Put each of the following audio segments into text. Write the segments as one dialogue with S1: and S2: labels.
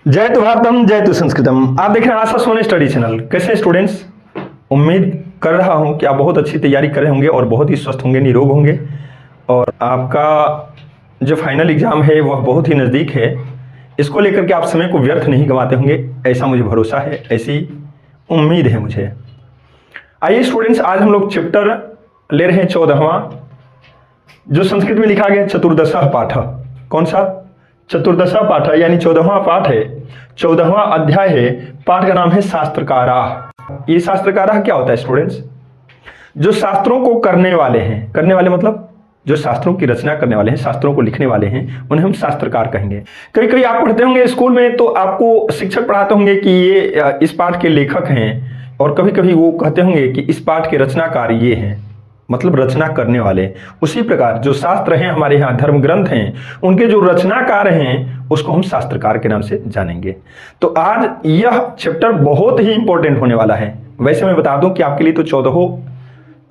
S1: जय तो भारतम जय तो संस्कृतम। आप देख रहे हैं आशा सोनी स्टडी चैनल। कैसे स्टूडेंट्स, उम्मीद कर रहा हूं कि आप बहुत अच्छी तैयारी कर रहे होंगे और बहुत ही स्वस्थ होंगे, निरोग होंगे और आपका जो फाइनल एग्जाम है वह बहुत ही नज़दीक है। इसको लेकर के आप समय को व्यर्थ नहीं गंवाते होंगे, ऐसा मुझे भरोसा है, ऐसी उम्मीद है मुझे। आइए स्टूडेंट्स, आज हम लोग चैप्टर ले रहे हैं 14वां, जो संस्कृत में लिखा गया चतुर्दशः पाठ। कौन सा? चतुर्दशा पाठ यानी 14वां पाठ है, 14वां अध्याय है। पाठ का नाम है शास्त्रकारा। ये शास्त्रकारा क्या होता है स्टूडेंट्स? जो शास्त्रों को करने वाले हैं, करने वाले मतलब जो शास्त्रों की रचना करने वाले हैं, शास्त्रों को लिखने वाले हैं, उन्हें हम शास्त्रकार कहेंगे। कभी कभी आप पढ़ते होंगे स्कूल में, तो आपको शिक्षक पढ़ाते होंगे कि ये इस पाठ के लेखक हैं, और कभी कभी वो कहते होंगे कि इस पाठ के रचनाकार ये हैं, मतलब रचना करने वाले। उसी प्रकार जो शास्त्र हैं, हमारे यहाँ धर्म ग्रंथ हैं, उनके जो रचनाकार हैं उसको हम शास्त्रकार के नाम से जानेंगे। तो आज यह चैप्टर बहुत ही इंपॉर्टेंट होने वाला है। वैसे मैं बता दूं कि आपके लिए तो 14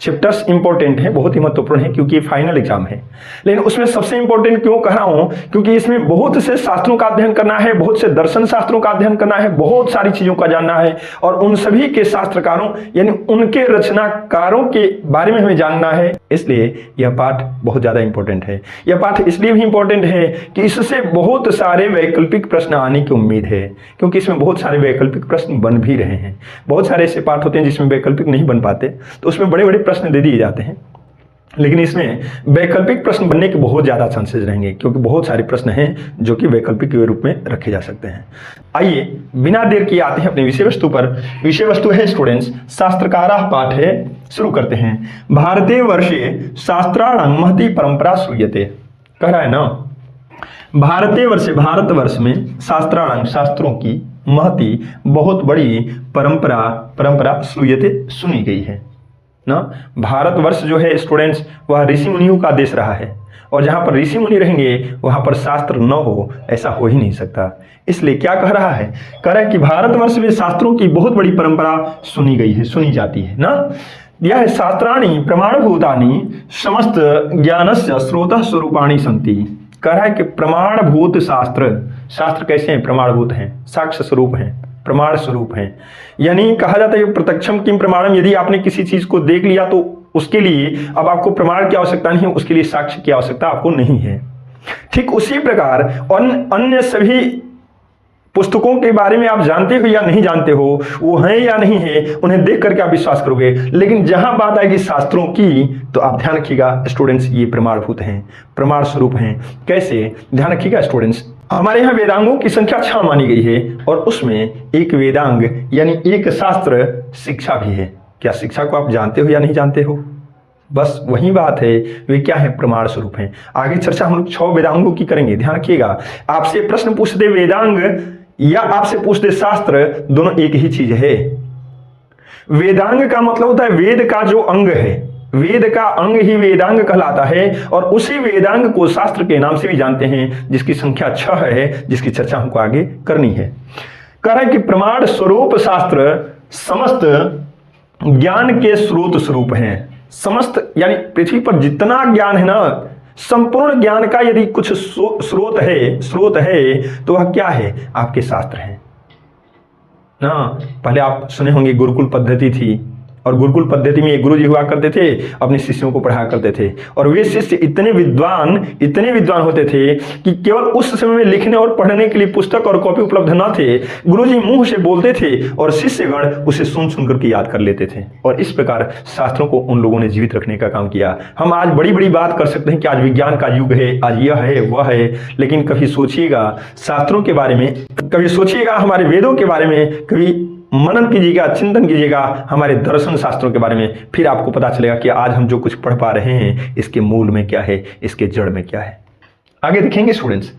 S1: चैप्टर्स इंपॉर्टेंट हैं, बहुत ही महत्वपूर्ण है, क्योंकि फाइनल एग्जाम है। लेकिन उसमें सबसे इंपॉर्टेंट क्यों कह रहा हूं? क्योंकि इसमें बहुत से शास्त्रों का अध्ययन करना है, बहुत से दर्शन शास्त्रों का अध्ययन करना है, बहुत सारी चीजों का जानना है, और उन सभी के शास्त्रकारों यानी उनके रचनाकारों के बारे में हमें जानना है। इसलिए यह पाठ बहुत ज्यादा इंपॉर्टेंट है। यह पाठ इसलिए भी इंपॉर्टेंट है कि इससे बहुत सारे वैकल्पिक प्रश्न आने की उम्मीद है, क्योंकि इसमें बहुत सारे वैकल्पिक प्रश्न बन भी रहे हैं। बहुत सारे ऐसे पाठ होते हैं जिसमें वैकल्पिक नहीं बन पाते, तो उसमें बड़े बड़े प्रश्न दे दिए जाते हैं, लेकिन इसमें वैकल्पिक प्रश्न बनने के बहुत ज्यादा चांसेस रहेंगे, क्योंकि बहुत सारे प्रश्न हैं जो कि वैकल्पिक के रूप में रखे जा सकते हैं। आइए बिना देर किए आते हैं अपने विषय वस्तु पर। विषय वस्तु है स्टूडेंट्स शास्त्रकारा पाठ है। शुरू करते हैं। भारतीय वर्षे शास्त्राणां महती परंपरा श्रूयते। कह रहा है ना, भारतीय वर्षे भारतवर्ष में शास्त्राणां शास्त्रों की महती बहुत बड़ी परंपरा श्रूयते सुनी गई है ना। भारतवर्ष जो है स्टूडेंट्स, वह ऋषि मुनियों का देश रहा है, और जहां पर ऋषि मुनि रहेंगे वहां पर शास्त्र न हो, ऐसा हो ही नहीं सकता। इसलिए क्या कह रहा है? कह रहा है कि भारतवर्ष में शास्त्रों की बहुत बड़ी परंपरा सुनी गई है, सुनी जाती है ना। यह शास्त्राणि प्रमाणभूतानि समस्त ज्ञानस्य स्रोतः स्वरूपाणि सन्ति। कह रहा है कि प्रमाणभूत शास्त्र कैसे हैं? प्रमाणभूत हैं, साक्ष्य स्वरूप हैं, प्रमाण स्वरूप हैं। यानी कहा जाता है प्रत्यक्षम किम प्रमाणम, यदि आपने किसी चीज को देख लिया तो उसके लिए अब आपको प्रमाण की आवश्यकता नहीं है, उसके लिए साक्ष्य की आवश्यकता आपको नहीं है। ठीक उसी प्रकार अन्य सभी पुस्तकों के बारे में आप जानते हो या नहीं जानते हो, वो हैं या नहीं है, उन्हें देख करके आप विश्वास करोगे। लेकिन जहां बात आएगी शास्त्रों की, तो आप ध्यान रखिएगा स्टूडेंट्स, ये प्रमाणभूत हैं, प्रमाण स्वरूप हैं। कैसे? ध्यान रखिएगा स्टूडेंट्स, हमारे यहाँ वेदांगों की संख्या 6 मानी गई है, और उसमें एक वेदांग यानी एक शास्त्र शिक्षा भी है। क्या शिक्षा को आप जानते हो या नहीं जानते हो? बस वही बात है, वे क्या है? प्रमाण स्वरूप हैं। आगे चर्चा हम लोग 6 वेदांगों की करेंगे। ध्यान रखिएगा, आपसे प्रश्न पूछ दे वेदांग या आपसे पूछ दे शास्त्र, दोनों एक ही चीज है। वेदांग का मतलब होता है वेद का जो अंग है, वेद का अंग ही वेदांग कहलाता है, और उसी वेदांग को शास्त्र के नाम से भी जानते हैं, जिसकी संख्या 6 है, जिसकी चर्चा हमको आगे करनी है। कह रहा है कि प्रमाण स्वरूप शास्त्र समस्त ज्ञान के स्वरूप हैं। समस्त यानी पृथ्वी पर जितना ज्ञान है ना, संपूर्ण ज्ञान का यदि कुछ स्रोत है तो वह क्या है? आपके शास्त्र हैं ना। पहले आप सुने होंगे गुरुकुल पद्धति थी, और गुरुकुल पद्धति में एक गुरु जी हुआ करते थे, अपने शिष्यों को पढ़ाया करते थे, और वे शिष्य इतने विद्वान होते थे कि केवल उस समय में लिखने और पढ़ने के लिए पुस्तक और कॉपी उपलब्ध न थे। गुरु जी मुंह से बोलते थे और शिष्यगण उसे सुन करके याद कर लेते थे, और इस प्रकार शास्त्रों को उन लोगों ने जीवित रखने का काम किया। हम आज बड़ी बड़ी बात कर सकते हैं कि आज विज्ञान का युग है, आज यह है वह है, लेकिन कभी सोचिएगा शास्त्रों के बारे में, कभी सोचिएगा हमारे वेदों के बारे में, कभी मनन कीजिएगा, चिंतन कीजिएगा हमारे दर्शन शास्त्रों के बारे में, फिर आपको पता चलेगा कि आज हम जो कुछ पढ़ पा रहे हैं इसके मूल में क्या है, इसके जड़ में क्या है। आगे देखेंगे स्टूडेंट्स।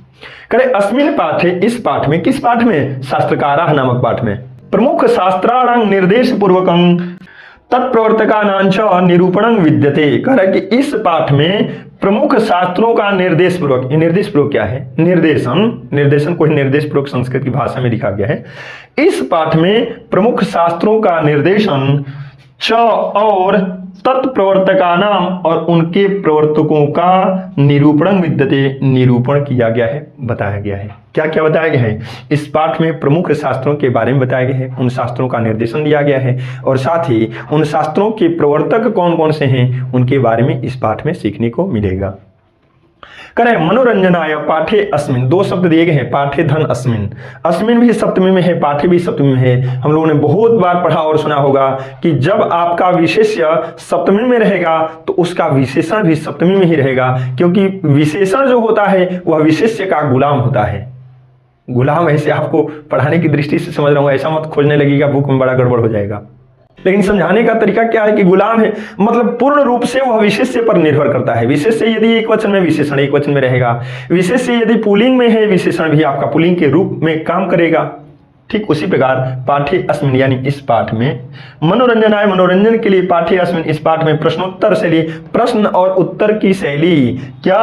S1: करे अस्मिन पाठे, इस पाठ में, किस पाठ में? शास्त्रकारा नामक पाठ में प्रमुख शास्त्राणां निर्देश पूर्वकं तत्प्रवर्तकानांच निरूपणं विद्यते। कह रहा है कि इस पाठ में प्रमुख शास्त्रों का निर्देश पूर्वक, निर्देश पूर्वक क्या है? निर्देशन को ही निर्देश पूर्वक संस्कृत की भाषा में लिखा गया है। इस पाठ में प्रमुख शास्त्रों का निर्देशन च और तत्प्रवर्तकानाम और उनके प्रवर्तकों का निरूपण विद्यते, निरूपण किया गया है, बताया गया है। क्या क्या बताया गया है? इस पाठ में प्रमुख शास्त्रों के बारे में बताया गया है, उन शास्त्रों का निर्देशन दिया गया है और साथ ही उन शास्त्रों के प्रवर्तक कौन कौन से हैं उनके बारे में इस पाठ में सीखने को मिलेगा। करें मनोरंजनाय पाठे अस्मिन, दो शब्द दिए गए हैं, पाठे धन अस्मिन, अस्मिन भी सप्तमी में है, पाठे भी सप्तमी में है। हम लोगों ने बहुत बार पढ़ा और सुना होगा कि जब आपका विशेष्य सप्तमी में रहेगा तो उसका विशेषण भी सप्तमी में ही रहेगा, क्योंकि विशेषण जो होता है वह विशेष्य का गुलाम होता है। गुलाम ऐसे आपको पढ़ाने की दृष्टि से समझ रहा हूँ, ऐसा मत खोजने लगेगा बुक में, बड़ा गड़बड़ हो जाएगा। लेकिन समझाने का तरीका क्या है कि गुलाम है मतलब पूर्ण रूप से वह विशेष्य पर निर्भर करता है। विशेष्य यदि एक वचन में, विशेषण एक वचन में रहेगा। विशेष्य यदि पुल्लिंग में है, विशेषण भी आपका पुल्लिंग के रूप में काम करेगा। ठीक उसी प्रकार पाठे अस्मिन यानी इस पाठ में मनोरंजनाय, मनोरंजन के लिए पाठे अस्मिन, इस पाठ में प्रश्नोत्तर शैली, प्रश्न और उत्तर की शैली क्या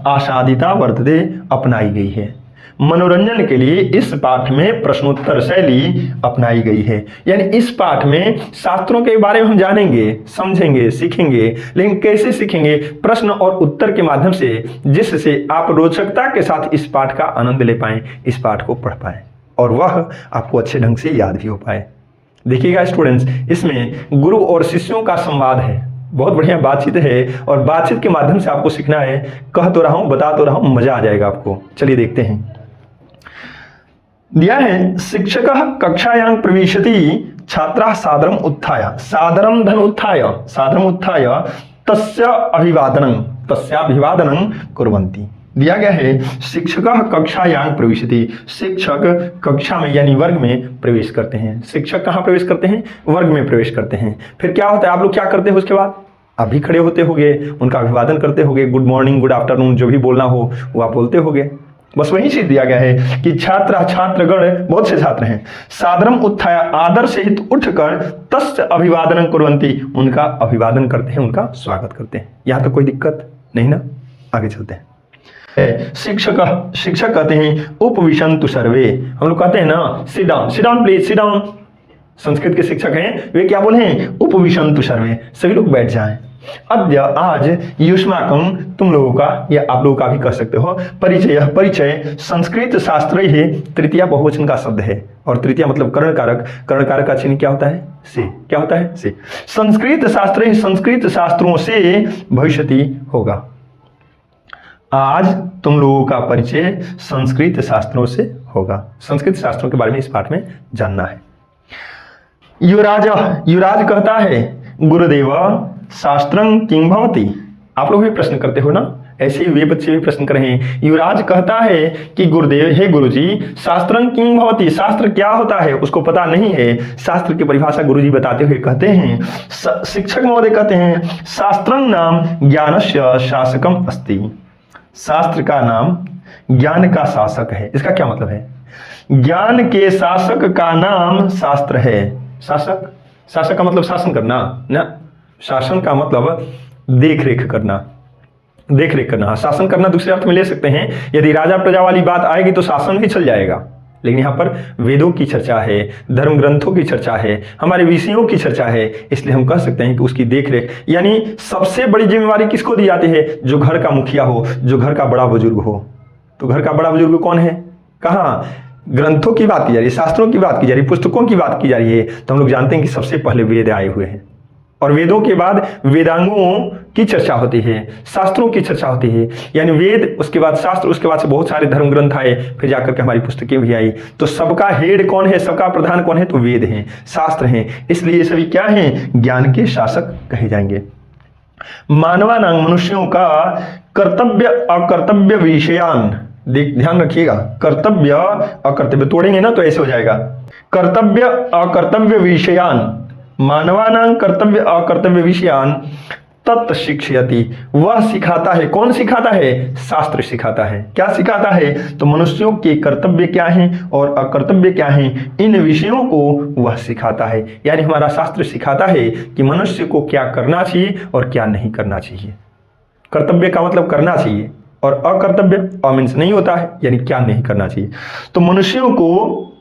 S1: आसादिता वर्तते, अपनाई गई है। मनोरंजन के लिए इस पाठ में प्रश्नोत्तर शैली अपनाई गई है। यानी इस पाठ में शास्त्रों के बारे में हम जानेंगे, समझेंगे, सीखेंगे, लेकिन कैसे सीखेंगे? प्रश्न और उत्तर के माध्यम से, जिससे आप रोचकता के साथ इस पाठ का आनंद ले पाएं, इस पाठ को पढ़ पाएं और वह आपको अच्छे ढंग से याद भी हो पाए। देखिएगा स्टूडेंट्स, इसमें गुरु और शिष्यों का संवाद है, बहुत बढ़िया बातचीत है और बातचीत के माध्यम से आपको सीखना है। कह तो रहा हूं, बता तो रहा हूं, मजा आ जाएगा आपको। चलिए देखते हैं। दिया है शिक्षक कक्षायां प्रविशति छात्रा सादरम उत्थाय, सादरम धन उत्थाय, सादरम उत्थाय तस्याभिवादनं कुर्वन्ति। दिया गया है शिक्षक कक्षायां प्रविशति, शिक्षक कक्षा में यानी वर्ग में प्रवेश करते हैं। शिक्षक कहाँ प्रवेश करते हैं? वर्ग में प्रवेश करते हैं। फिर क्या होता है? आप लोग क्या करते हो उसके बाद? आप भी खड़े होते होगे, उनका अभिवादन करते होगे, गुड मॉर्निंग, गुड आफ्टरनून, जो भी बोलना हो वो आप बोलते होगे। बस वही चीज दिया गया है कि छात्रगण, बहुत से छात्र हैं, सादरम उत्थाय, आदर सहित उठकर तस्य अभिवादन कुर्वन्ति, उनका अभिवादन करते हैं, उनका स्वागत करते हैं। यहां तो कोई दिक्कत नहीं ना? आगे चलते हैं। शिक्षक कहते हैं उपविशन्तु सर्वे, हम लोग कहते हैं ना sit down, sit down please, sit down. Sanskrit के शिक्षक हैं, वे क्या बोले हैं? उपविशन्तु सर्वे, सभी लोग बैठ जाएं। अद्य, आज, युष्माकं, तुम लोगों का या आप लोगों का भी कह सकते हो, परिचय संस्कृत शास्त्र ही तृतीया बहुवचन का शब्द है और तृतीया मतलब कर्णकारक, कर्णकारक का चिन्ह क्या होता है? से। क्या होता है? से। संस्कृत शास्त्र ही, संस्कृत शास्त्रों से भविष्यति होगा। आज तुम लोगों का परिचय संस्कृत शास्त्रों से होगा। संस्कृत शास्त्रों के बारे में इस पाठ में जानना है। युवराज कहता है गुरुदेव शास्त्रं किं भवति, आप लोग भी प्रश्न करते हो ना, ऐसे ही वे बच्चे भी प्रश्न कर रहे हैं। युवराज कहता है कि गुरुदेव, हे गुरुजी, शास्त्रं किं भवति, शास्त्र क्या होता है उसको पता नहीं है। शास्त्र की परिभाषा गुरुजी बताते हुए कहते हैं, शिक्षक महोदय कहते हैं शास्त्रं नाम ज्ञानस्य शासकम अस्ति, शास्त्र का नाम ज्ञान का शासक है। इसका क्या मतलब है? ज्ञान के शासक का नाम शास्त्र है। शासक, शासक का मतलब शासन करना ना, शासन का मतलब देख रेख करना, देख रेख करना। शासन करना दूसरे अर्थ में ले सकते हैं, यदि राजा प्रजा वाली बात आएगी तो शासन भी चल जाएगा, लेकिन यहाँ पर वेदों की चर्चा है, धर्म ग्रंथों की चर्चा है, हमारे विषयों की चर्चा है, इसलिए हम कह सकते हैं कि उसकी देख रेख, यानी सबसे बड़ी जिम्मेवारी किसको दी जाती है? जो घर का मुखिया हो, जो घर का बड़ा बुजुर्ग हो। तो घर का बड़ा बुजुर्ग कौन है? कहाँ? ग्रंथों की बात की जा रही है, शास्त्रों की बात की जा रही है, पुस्तकों की बात की जा रही है, तो हम लोग जानते हैं कि सबसे पहले वेद आए हुए हैं और वेदों के बाद वेदांगों की चर्चा होती है, शास्त्रों की चर्चा होती है। यानी वेद, उसके बाद शास्त्र, उसके बाद से बहुत सारे धर्म ग्रंथ आए, फिर जाकर के हमारी पुस्तकें भी आई। तो सबका हेड कौन है, सबका प्रधान कौन है? तो वेद हैं, शास्त्र हैं। इसलिए सभी क्या हैं? ज्ञान के शासक कहे जाएंगे। मानवानां, मनुष्यों का कर्तव्य अकर्तव्य विषयान, ध्यान रखिएगा, कर्तव्य अकर्तव्य तोड़ेंगे ना तो ऐसे हो जाएगा। कर्तव्य अकर्तव्य विषयान, मानवानां कर्तव्य अकर्तव्य विषयान तत् शिक्षयति, वह सिखाता है। कौन सिखाता है? शास्त्र सिखाता है। क्या सिखाता है? तो मनुष्यों के कर्तव्य क्या हैं और अकर्तव्य क्या हैं, इन विषयों को वह सिखाता है। यानी हमारा शास्त्र सिखाता है कि मनुष्य को क्या करना चाहिए और क्या नहीं करना चाहिए। कर्तव्य का मतलब करना चाहिए और अकर्तव्य मीन्स नहीं होता है, यानी क्या नहीं करना चाहिए। तो मनुष्यों को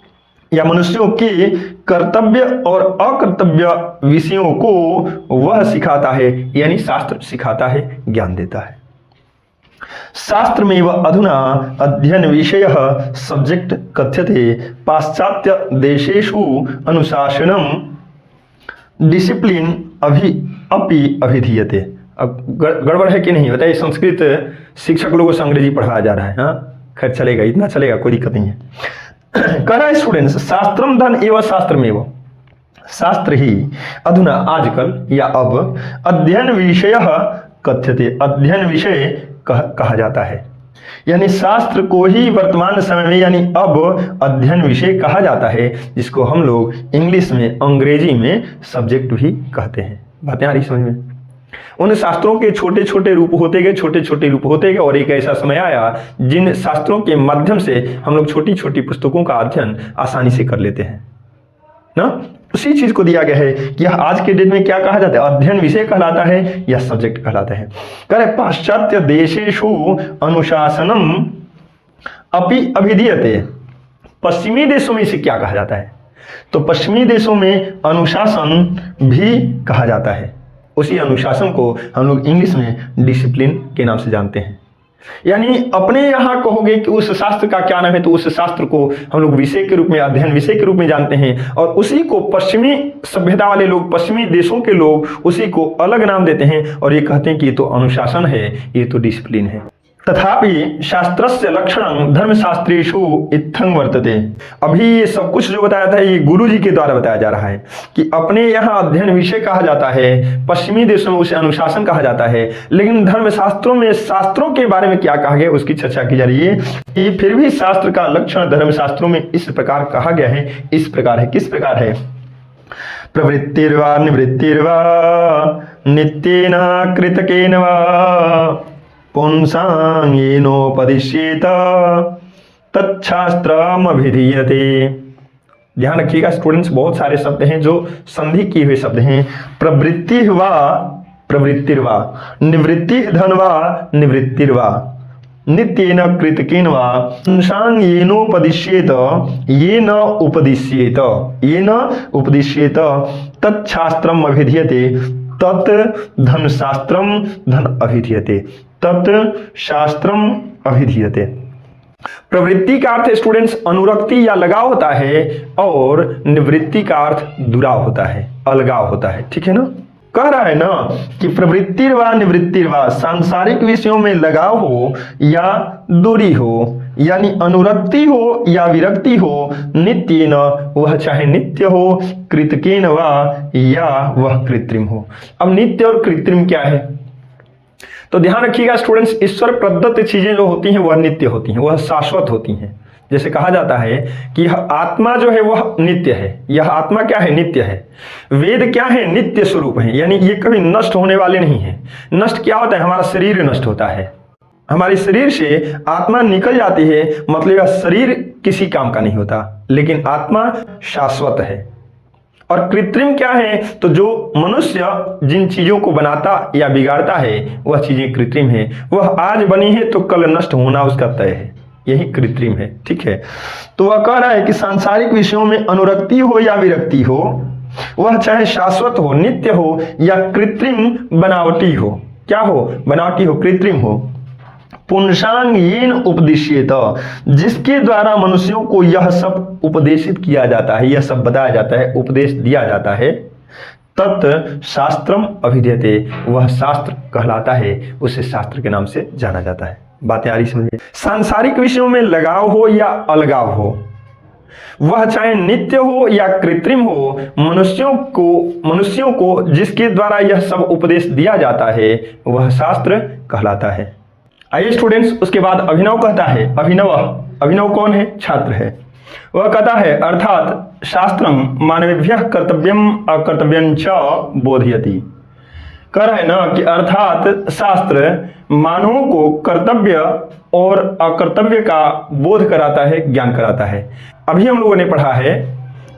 S1: या मनुष्यों के कर्तव्य और अकर्तव्य विषयों को वह सिखाता है, यानी शास्त्र सिखाता है, ज्ञान देता है। शास्त्रमेव अधुना अध्ययन विषय सब्जेक्ट कथ्यते। पाश्चात्य देशेषु अनुशासनम डिसिप्लिन अपि अभिधीयते। अब गड़बड़ है कि नहीं बताइए? संस्कृत शिक्षक लोगों को अंग्रेजी पढ़ाया जा रहा है। हाँ खैर चलेगा, इतना चलेगा, कोई दिक्कत नहीं है। कह रहा है स्टूडेंट्स, शास्त्रम धन एवं शास्त्रमेव, शास्त्र ही अधुना आजकल या अब अध्ययन विषय कथ्यते, अध्ययन विषय कहा जाता है। यानी शास्त्र को ही वर्तमान समय में यानी अब अध्ययन विषय कहा जाता है, जिसको हम लोग इंग्लिश में अंग्रेजी में सब्जेक्ट भी कहते हैं। बातें आ रही समझ में? उन शास्त्रों के छोटे छोटे रूप होते गए, छोटे छोटे रूप होते गए, और एक ऐसा समय आया जिन शास्त्रों के माध्यम से हम लोग छोटी छोटी पुस्तकों का अध्ययन आसानी से कर लेते हैं ना। उसी चीज को दिया गया है कि यह आज के डेट में क्या कहा जाता है? अध्ययन विषय कहलाता है या सब्जेक्ट कहलाता है। कह रहे पाश्चात्य देशेषु अनुशासनम अपि अभिधीयते। पश्चिमी देशों में इसे क्या कहा जाता है? तो पश्चिमी देशों में अनुशासन भी कहा जाता है। उसी अनुशासन को हम लोग इंग्लिश में डिसिप्लिन के नाम से जानते हैं। यानी अपने यहाँ कहोगे कि उस शास्त्र का क्या नाम है, तो उस शास्त्र को हम लोग विषय के रूप में, अध्ययन विषय के रूप में जानते हैं, और उसी को पश्चिमी सभ्यता वाले लोग, पश्चिमी देशों के लोग उसी को अलग नाम देते हैं और ये कहते हैं कि ये तो अनुशासन है, ये तो डिसिप्लिन है। तथापि शास्त्रस्य लक्षणं धर्मशास्त्रेषु इत्थं वर्तते। अभी ये सब कुछ जो बताया था ये गुरु जी के द्वारा बताया जा रहा है कि अपने यहाँ अध्ययन विषय कहा जाता है, पश्चिमी देशों में उसे अनुशासन कहा जाता है, लेकिन धर्मशास्त्रों में शास्त्रों के बारे में क्या कहा गया उसकी चर्चा की जा रही है कि फिर भी शास्त्र का लक्षण धर्मशास्त्रों में इस प्रकार कहा गया है। इस प्रकार है, किस प्रकार है? प्रवृत्तिर्वा निवृत्तिर्वा नित्येन कृतकेन वा पुंसांगेनोपदिश्येत तच्छास्त्रमभिधीयते। ध्यान रखिएगा स्टूडेंट्स, बहुत सारे शब्द हैं जो संधि किए हुए शब्द हैं। प्रवृत्ति वा प्रवृत्तिर्वा, निवृत्ति धनवा निवृत्तिर्वा, नित्येन कृतकेन वा पुंसांगेनोपदिश्येत येन उपदिश्येत, येन उपदिश्येत तच्छास्त्रम अभिधीयते, तत् धनशास्त्रम धन अभिधीयते, तत् शास्त्रम अभिधीयते। प्रवृत्ति का अर्थ स्टूडेंट्स अनुरक्ति या लगाव होता है, और निवृत्ति का अर्थ दुराव होता है, अलगाव होता है। ठीक है ना? कह रहा है ना कि प्रवृत्तिर्वा निवृत्तिर्वा, सांसारिक विषयों में लगाव हो या दूरी हो, यानी अनुरक्ति हो या विरक्ति हो, नित्य न, वह चाहे नित्य हो, कृतकेन वा, या वह कृत्रिम हो। अब नित्य और कृत्रिम क्या है? तो ध्यान रखिएगा स्टूडेंट्स, ईश्वर प्रदत्त चीजें जो होती हैं वह नित्य होती हैं, वह शाश्वत होती हैं। जैसे कहा जाता है कि यह आत्मा जो है वह नित्य है, यह आत्मा क्या है? नित्य है। वेद क्या है? नित्य स्वरूप है, यानी ये कभी नष्ट होने वाले नहीं है। नष्ट क्या होता है? हमारा शरीर नष्ट होता है, हमारे शरीर से आत्मा निकल जाती है, मतलब यह शरीर किसी काम का नहीं होता, लेकिन आत्मा शाश्वत है। और कृत्रिम क्या है? तो जो मनुष्य जिन चीजों को बनाता या बिगाड़ता है वह चीजें कृत्रिम है। वह आज बनी है तो कल नष्ट होना उसका तय है, यही कृत्रिम है। ठीक है? तो वह कह रहा है कि सांसारिक विषयों में अनुरक्ति हो या विरक्ति हो, वह चाहे शाश्वत हो, नित्य हो, या कृत्रिम बनावटी हो। क्या हो? बनावटी हो, कृत्रिम हो। पुंसांगेन उपदिश्येत, जिसके द्वारा मनुष्यों को यह सब उपदेशित किया जाता है, यह सब बताया जाता है, उपदेश दिया जाता है, तत् शास्त्रम अभिधीयते, वह शास्त्र कहलाता है, उसे शास्त्र के नाम से जाना जाता है। बातें आ रही समझ में? सांसारिक विषयों में लगाव हो या अलगाव हो, वह चाहे नित्य हो या कृत्रिम हो, मनुष्यों को जिसके द्वारा यह सब उपदेश दिया जाता है वह शास्त्र कहलाता है। आइए स्टूडेंट्स, उसके बाद अभिनव कहता है, अभिनव कौन है? छात्र है। वह कहता है अर्थात शास्त्रम मानवेभ्यः कर्तव्यम अकर्तव्यं च बोधयति। कह रहा है ना कि अर्थात शास्त्र मानवों को कर्तव्य और अकर्तव्य का बोध कराता है, ज्ञान कराता है। अभी हम लोगों ने पढ़ा है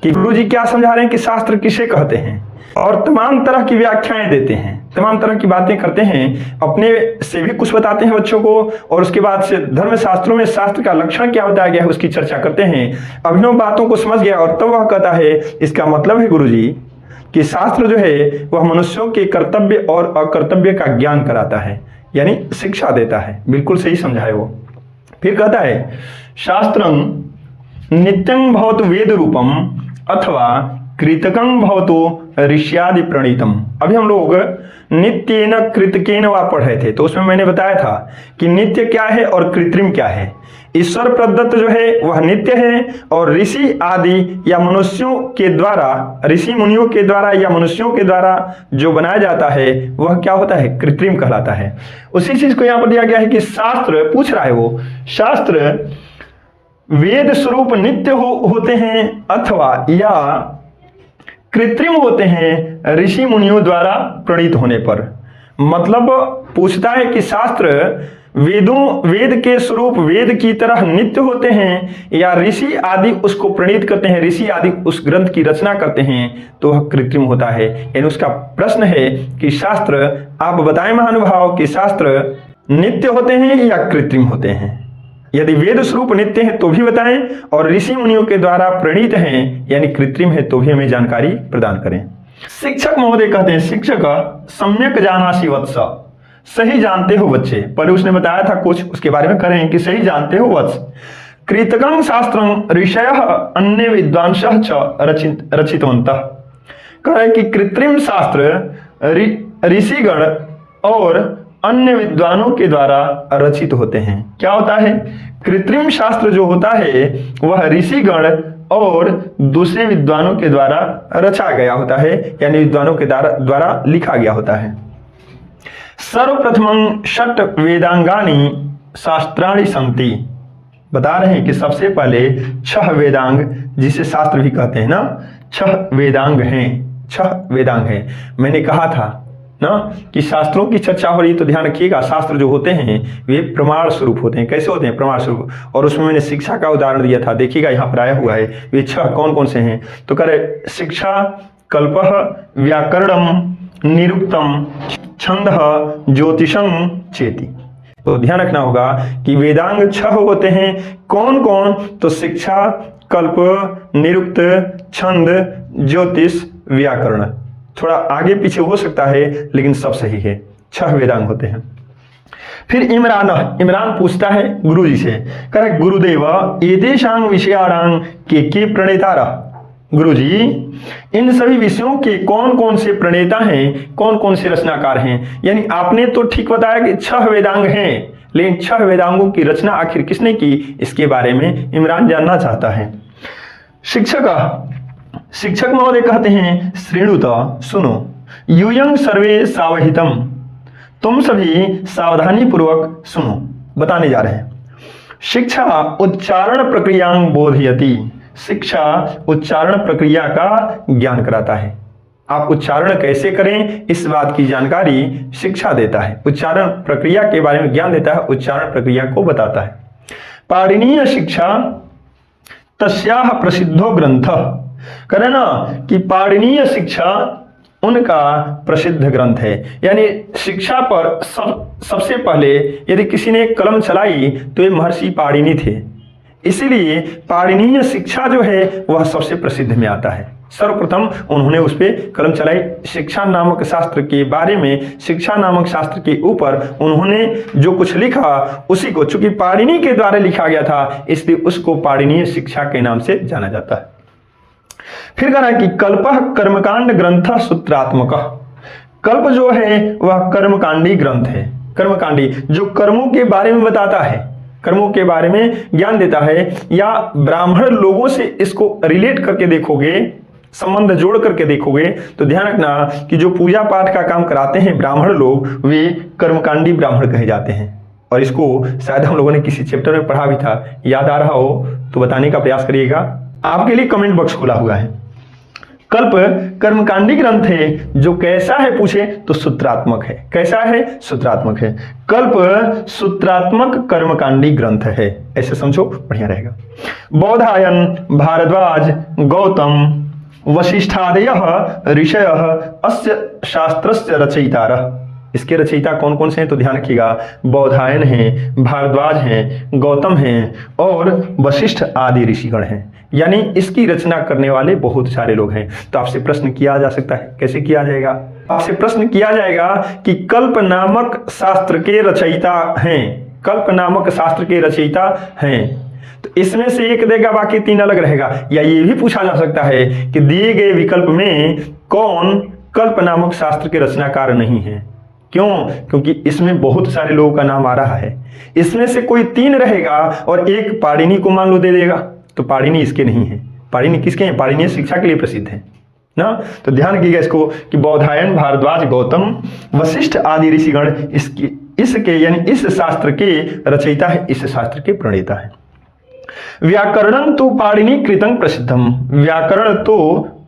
S1: कि गुरु जी क्या समझा रहे हैं कि शास्त्र किसे कहते हैं, और तमाम तरह की व्याख्याएं देते हैं। तमाम तरह की बातें करते हैं, अपने से भी कुछ बताते हैं बच्चों को, और उसके बाद से धर्म शास्त्रों में शास्त्र का लक्षण क्या बताया गया है उसकी चर्चा करते हैं। अभिनव बातों को समझ गया और तब वह कहता है इसका मतलब है गुरुजी कि शास्त्र जो है वह मनुष्यों के कर्तव्य और अकर्तव्य का ज्ञान कराता है, यानी शिक्षा देता है। बिल्कुल सही समझा है वो। फिर कहता है शास्त्रं नित्यं भवतु वेद रूपम अथवा कृतकं भवतु ऋष्यादि प्रणीतम। अभी हम लोग नित्येन कृतकेन वा पढ़ रहे थे, तो उसमें मैंने बताया था कि नित्य क्या है और कृत्रिम क्या है। ईश्वर प्रदत्त जो है वह नित्य है, और ऋषि आदि या मनुष्यों के द्वारा, ऋषि मुनियों के द्वारा या मनुष्यों के द्वारा जो बनाया जाता है वह क्या होता है, कृत्रिम कहलाता है। उसी चीज को यहाँ पर दिया गया है कि शास्त्र पूछ रहा है वो, शास्त्र वेद स्वरूप नित्य होते हैं अथवा या कृत्रिम होते हैं ऋषि मुनियों द्वारा प्रणीत होने पर। मतलब पूछता है कि शास्त्र वेद के स्वरूप वेद की तरह नित्य होते हैं या ऋषि आदि उसको प्रणीत करते हैं, ऋषि आदि उस ग्रंथ की रचना करते हैं तो वह कृत्रिम होता है। यानी उसका प्रश्न है कि शास्त्र आप बताएं महानुभाव कि शास्त्र नित्य होते हैं या कृत्रिम होते हैं। यदि वेद स्वरूप नित्य है तो भी बताएं, और ऋषि मुनियों के द्वारा प्रणीत हैं यानी कृत्रिम है तो भी हमें जानकारी प्रदान करें। शिक्षक महोदय कहते हैं शिक्षक सम्यक जानासि वत्स, सही जानते हो बच्चे। पहले उसने बताया था कुछ, उसके बारे में करें कि सही जानते हो वत्स। कृतकं शास्त्रं ऋषयः अन्य विद्वांसः च रचितवन्तः। कह रहे कि कृत्रिम शास्त्र ऋषिगण और अन्य विद्वानों के द्वारा रचित होते हैं। क्या होता है, कृत्रिम शास्त्र जो होता है वह ऋषिगण और दूसरे विद्वानों के द्वारा रचा गया होता है, यानी विद्वानों के द्वारा लिखा गया होता है। सर्वप्रथमं षट् वेदांगानि शास्त्राणि सन्ति। बता रहे हैं कि सबसे पहले 6 वेदांग, जिसे शास्त्र भी कहते हैं ना, 6 वेदांग हैं, 6 वेदांग हैं। मैंने कहा था ना कि शास्त्रों की चर्चा हो रही तो ध्यान रखिएगा, शास्त्र जो होते हैं वे प्रमाण स्वरूप होते हैं। कैसे होते हैं, प्रमाण स्वरूप। और उसमें मैंने शिक्षा का उदाहरण दिया था, देखिएगा यहाँ पर आया हुआ है। वे 6 कौन कौन से हैं, तो कह रहे शिक्षा, कल्पः, व्याकरणम, निरुक्तम, छंदः, ज्योतिषं चेति। तो ध्यान रखना होगा कि वेदांग 6 होते हैं। कौन कौन, तो शिक्षा, कल्प, निरुक्त, छंद, ज्योतिष, व्याकरण। थोड़ा आगे पीछे हो सकता है लेकिन सब सही है, 6 वेदांग होते हैं। फिर इमरान पूछता है गुरु जी से, कह रहे गुरुदेव एतेषां विषयाणां के प्रणेतारः। गुरु जी इन सभी विषयों के कौन कौन से प्रणेता हैं, कौन कौन से रचनाकार हैं। यानी आपने तो ठीक बताया कि 6 वेदांग हैं, लेकिन 6 वेदांगों की रचना आखिर किसने की, इसके बारे में इमरान जानना चाहता है। शिक्षक महोदय कहते हैं श्रेणुत, सुनो, यूयं सर्वे सावहितम, तुम सभी सावधानी पूर्वक सुनो। बताने जा रहे हैं। शिक्षा उच्चारण प्रक्रिया बोधयति। शिक्षा उच्चारण प्रक्रिया का ज्ञान कराता है। आप उच्चारण कैसे करें इस बात की जानकारी शिक्षा देता है। उच्चारण प्रक्रिया के बारे में ज्ञान देता है, उच्चारण प्रक्रिया को बताता है। पाणिनीय शिक्षा तस्याह प्रसिद्धो ग्रंथ। करें ना कि पाणिनीय शिक्षा उनका प्रसिद्ध ग्रंथ है। यानी शिक्षा पर सबसे पहले यदि किसी ने कलम चलाई तो ये महर्षि पाणिनि थे, इसीलिए पाणिनीय शिक्षा जो है वह सबसे प्रसिद्ध में आता है। सर्वप्रथम उन्होंने उस पर कलम चलाई। शिक्षा नामक शास्त्र के बारे में, शिक्षा नामक शास्त्र के ऊपर उन्होंने जो कुछ लिखा उसी को, चूंकि पाणिनि के द्वारा लिखा गया था इसलिए उसको पाणिनीय शिक्षा के नाम से जाना जाता है। फिर कह रहा है कि कल्पः कर्मकांड ग्रंथ सूत्रात्मक। कल्प जो है वह कर्मकांडी ग्रंथ है। कर्मकांडी जो कर्मों के बारे में बताता है, कर्मों के बारे में ज्ञान देता है। या ब्राह्मण लोगों से इसको रिलेट करके देखोगे, संबंध जोड़ करके देखोगे तो ध्यान रखना कि जो पूजा पाठ का काम कराते हैं ब्राह्मण लोग वे कर्मकांडी ब्राह्मण कहे जाते हैं। और इसको शायद हम लोगों ने किसी चैप्टर में पढ़ा भी था, याद आ रहा हो तो बताने का प्रयास करिएगा। आपके लिए कमेंट बॉक्स खुला हुआ है। कल्प कर्मकांडी ग्रंथ है जो कैसा है पूछे तो सूत्रात्मक है। कैसा है, सूत्रात्मक है। कल्प सूत्रात्मक कर्मकांडी ग्रंथ है, ऐसे समझो बढ़िया रहेगा। बौधायन, भारद्वाज, गौतम, वशिष्ठादयः ऋषयः अस्य शास्त्रस्य रचयितारः। इसके रचयिता कौन कौन से हैं तो ध्यान रखिएगा, बौधायन हैं, भारद्वाज हैं, गौतम हैं और वशिष्ठ आदि ऋषिगण हैं। यानी इसकी रचना करने वाले बहुत सारे लोग हैं। तो आपसे प्रश्न किया जा सकता है, कैसे किया जाएगा? आपसे प्रश्न किया जाएगा कि कल्प नामक शास्त्र के रचयिता हैं, कल्प नामक शास्त्र के रचयिता हैं। तो इसमें से एक देगा, बाकी तीन अलग रहेगा। या ये भी पूछा जा सकता है कि दिए गए विकल्प में कौन कल्प नामक शास्त्र के रचनाकार नहीं है। क्यों? क्योंकि इसमें बहुत सारे लोगों का नाम आ रहा है। इसमें से कोई तीन रहेगा और एक पाणिनि को मान लो दे देगा, तो पाणिनि इसके नहीं है। पाणिनि किसके हैं? पाणिनि शिक्षा के लिए प्रसिद्ध है ना। तो ध्यान रखिएगा इसको कि बौधायन, भारद्वाज, गौतम, वशिष्ठ आदि ऋषिगण इसके यानी इस शास्त्र के रचयिता है, इस शास्त्र के प्रणेता है। व्याकरणं तो पाणिनि कृतं प्रसिद्धम। व्याकरण तो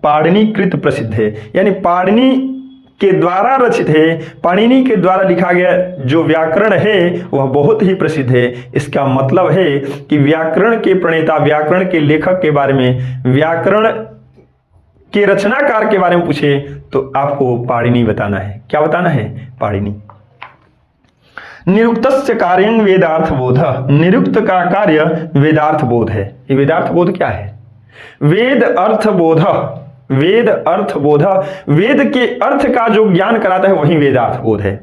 S1: पाणिनि कृत प्रसिद्ध है, यानी पाणिनि के द्वारा रचित है, पाणिनि के द्वारा लिखा गया जो व्याकरण है वह बहुत ही प्रसिद्ध है। इसका मतलब है कि व्याकरण के प्रणेता, व्याकरण के लेखक के बारे में, व्याकरण के रचनाकार के बारे में पूछे तो आपको पाणिनि बताना है। क्या बताना है? पाणिनि। निरुक्तस्य कार्यं वेदार्थ बोध। निरुक्त का कार्य वेदार्थ बोध है। ये वेदार्थ बोध क्या है? वेद अर्थ बोध, वेद अर्थ बोध, वेद के अर्थ का जो ज्ञान कराता है वही वेदार्थ बोध है।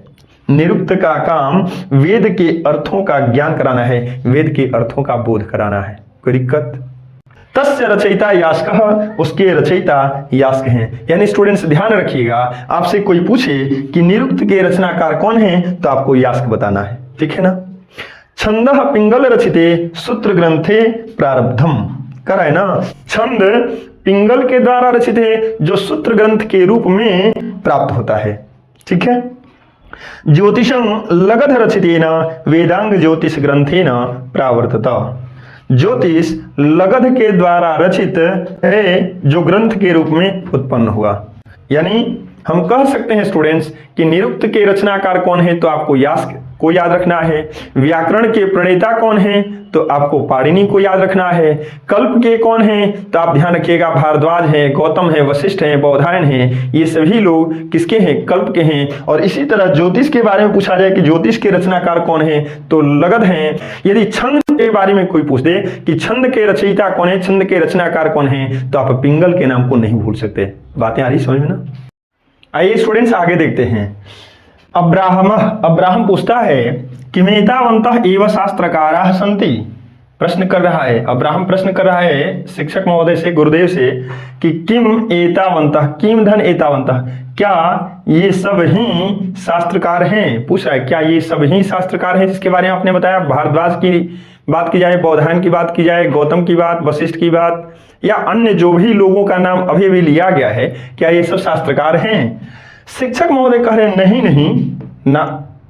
S1: निरुक्त का काम वेद के अर्थों का ज्ञान कराना है, वेद के अर्थों का बोध कराना है। कोई दिक्कत? तस्य रचयिता यास्कः, उसके रचयिता यास्क हैं। यानी स्टूडेंट्स ध्यान रखिएगा, आपसे कोई पूछे कि निरुक्त के रचनाकार कौन है तो आपको यास्क बताना है, ठीक है ना। छंदः पिंगल रचिते सूत्र ग्रंथे प्रारब्धम, कर है ना। छंद पिंगल के द्वारा रचित है जो सूत्र ग्रंथ के रूप में प्राप्त होता है, ठीक है। ज्योतिषं लगध रचितेन वेदांग ज्योतिष ग्रंथेन प्रावर्तत। ज्योतिष लगध के द्वारा रचित है जो ग्रंथ के रूप में उत्पन्न हुआ। यानी हम कह सकते हैं स्टूडेंट्स कि निरुक्त के रचनाकार कौन है तो आपको यास्क को याद रखना है। व्याकरण के प्रणेता कौन है तो आपको पाणिनि को याद रखना है। कल्प के कौन है तो आप ध्यान रखिएगा, भारद्वाज हैं, गौतम है, वशिष्ठ हैं, बौधायन हैं। ये सभी लोग किसके हैं? कल्प के हैं। और इसी तरह ज्योतिष के बारे में पूछा जाए कि ज्योतिष के रचनाकार कौन है तो लगध हैं। यदि छंद के बारे में कोई पूछ दे कि छंद के रचयिता कौन है, छंद के रचनाकार कौन है, तो आप पिंगल के नाम को नहीं भूल सकते। बातें आ रही समझ में ना। आइए स्टूडेंट्स आगे देखते हैं। अब्राहम पूछता है कि मेधावन्तः एव शास्त्रकाराः सन्ति। प्रश्न कर रहा है, अब्राहम प्रश्न कर रहा है शिक्षक महोदय से, गुरुदेव से कि किम एतावन्तः, किम धन एतावन्तः, क्या ये सब ही शास्त्रकार हैं? पूछ रहा है क्या ये सब ही शास्त्रकार हैं जिसके बारे में आपने बताया? भारद्वाज की बात की जाए, बौधायन की बात की जाए, गौतम की बात, वशिष्ठ की बात, या अन्य जो भी लोगों का नाम अभी भी लिया गया है, क्या ये सब शास्त्रकार हैं? शिक्षक महोदय कह रहे नहीं नहीं ना,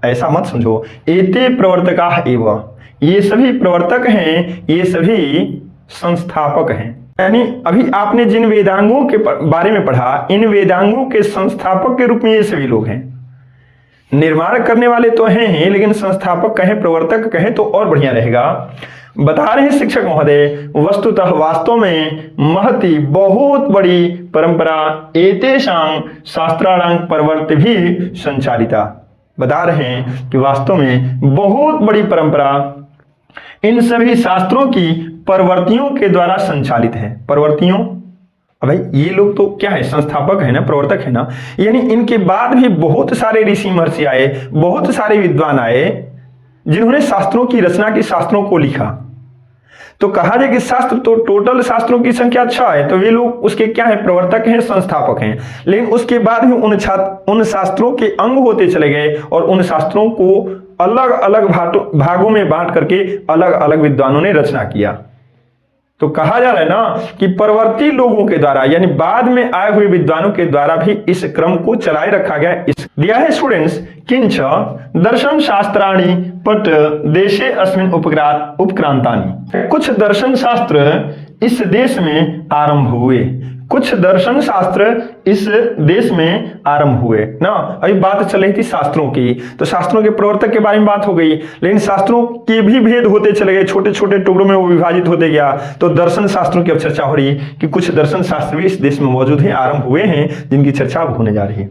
S1: ऐसा मत समझो। एते प्रवर्तकाः एव, ये सभी प्रवर्तक हैं, ये सभी संस्थापक हैं। यानी अभी आपने जिन वेदांगों के बारे में पढ़ा, इन वेदांगों के संस्थापक के रूप में ये सभी लोग हैं। निर्माण करने वाले तो हैं ही, लेकिन संस्थापक कहें, प्रवर्तक कहें तो और बढ़िया रहेगा। बता रहे हैं शिक्षक महोदय, वस्तुतः वास्तव में महती बहुत बड़ी परंपरा एतेषां शास्त्राणां प्रवर्त भी संचालिता। बता रहे हैं कि वास्तव में बहुत बड़ी परंपरा इन सभी शास्त्रों की परवर्तियों के द्वारा संचालित है। परवर्तियों, भाई ये लोग तो क्या है? संस्थापक है ना, प्रवर्तक है ना। यानी इनके बाद भी बहुत सारे ऋषि महर्षि आए, बहुत सारे विद्वान आए जिन्होंने शास्त्रों की रचना की, शास्त्रों को लिखा। तो कहा जाए कि शास्त्र तो टोटल शास्त्रों की संख्या 6 है, तो वे लोग उसके क्या है? प्रवर्तक हैं, संस्थापक हैं। लेकिन उसके बाद भी उन शास्त्रों के अंग होते चले गए और उन शास्त्रों को अलग अलग भागों में बांट करके अलग अलग विद्वानों ने रचना किया। तो कहा जा रहा है ना कि परवर्ती लोगों के द्वारा, यानी बाद में आए हुए विद्वानों के द्वारा भी इस क्रम को चलाए रखा गया। इस दिया है स्टूडेंट्स, किंच दर्शन शास्त्राणि पट देशे अस्मिन् उपक्रांतानि। कुछ दर्शन शास्त्र इस देश में आरंभ हुए। कुछ दर्शन शास्त्र इस देश में आरंभ हुए ना। अभी बात चल रही थी शास्त्रों की, तो शास्त्रों के प्रवर्तक के बारे में बात हो गई, लेकिन शास्त्रों के भी भेद होते चले गए, छोटे छोटे टुकड़ों में वो विभाजित होते गया। तो दर्शन शास्त्रों की अब चर्चा हो रही है कि कुछ दर्शन शास्त्र भी इस देश में मौजूद हैं, आरंभ हुए हैं, जिनकी चर्चा अब होने जा रही है।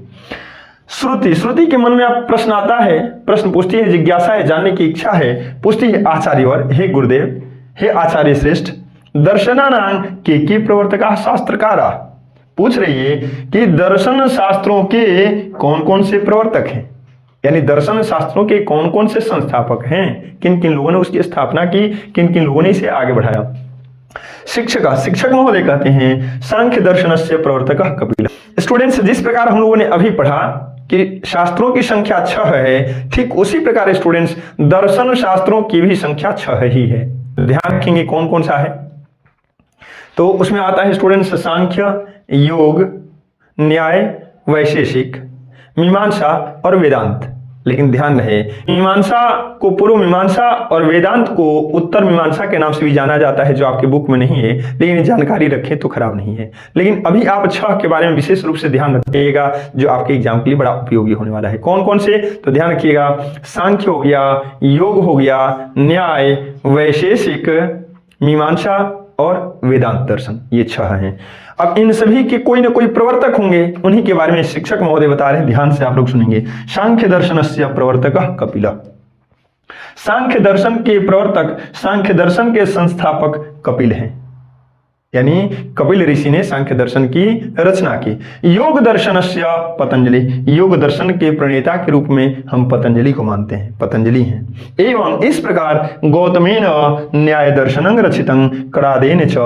S1: श्रुति के मन में आप प्रश्न आता है, प्रश्न पूछती है, जिज्ञासा है, जानने की इच्छा है, पूछती है आचार्यवर, हे गुरुदेव, हे आचार्य श्रेष्ठ, दर्शनानां के प्रवर्तका शास्त्रकारा। पूछ रही है कि दर्शन शास्त्रों के कौन कौन से प्रवर्तक हैं, यानी दर्शन शास्त्रों के कौन कौन से संस्थापक हैं, किन किन लोगों ने उसकी स्थापना की, किन किन लोगों ने इसे आगे बढ़ाया। शिक्षक महोदय कहते हैं सांख्य दर्शन से प्रवर्तक कपिल। स्टूडेंट्स, जिस प्रकार हम लोगों ने अभी पढ़ा कि शास्त्रों की संख्या 6 है, ठीक उसी प्रकार स्टूडेंट्स दर्शन शास्त्रों की भी संख्या 6 ही है। ध्यान रखेंगे कौन कौन सा है, तो उसमें आता है स्टूडेंट्स सांख्य, योग, न्याय, वैशेषिक, मीमांसा और वेदांत। लेकिन ध्यान रहे, मीमांसा को पूर्व मीमांसा और वेदांत को उत्तर मीमांसा के नाम से भी जाना जाता है, जो आपके बुक में नहीं है, लेकिन जानकारी रखें तो खराब नहीं है। लेकिन अभी आप 6 के बारे में विशेष रूप से ध्यान रखिएगा, जो आपके एग्जाम के लिए बड़ा उपयोगी होने वाला है। कौन कौन से, तो ध्यान रखिएगा, सांख्य हो गया, योग हो गया, न्याय, वैशेषिक, मीमांसा और वेदांत दर्शन, ये 6 हैं। अब इन सभी के कोई ना कोई प्रवर्तक होंगे, उन्हीं के बारे में शिक्षक महोदय बता रहे हैं, ध्यान से आप लोग सुनेंगे। सांख्य दर्शनस्य प्रवर्तकः कपिल। सांख्य दर्शन के प्रवर्तक, सांख्य दर्शन के संस्थापक कपिल हैं, यानी कपिल ऋषि ने सांख्य दर्शन की रचना की। योग दर्शनस्य पतंजलि, योग दर्शन के प्रणेता के रूप में हम पतंजलि को मानते हैं, पतंजलि हैं। एवं इस प्रकार गौतमेन न्याय दर्शनं रचितं कणादेन च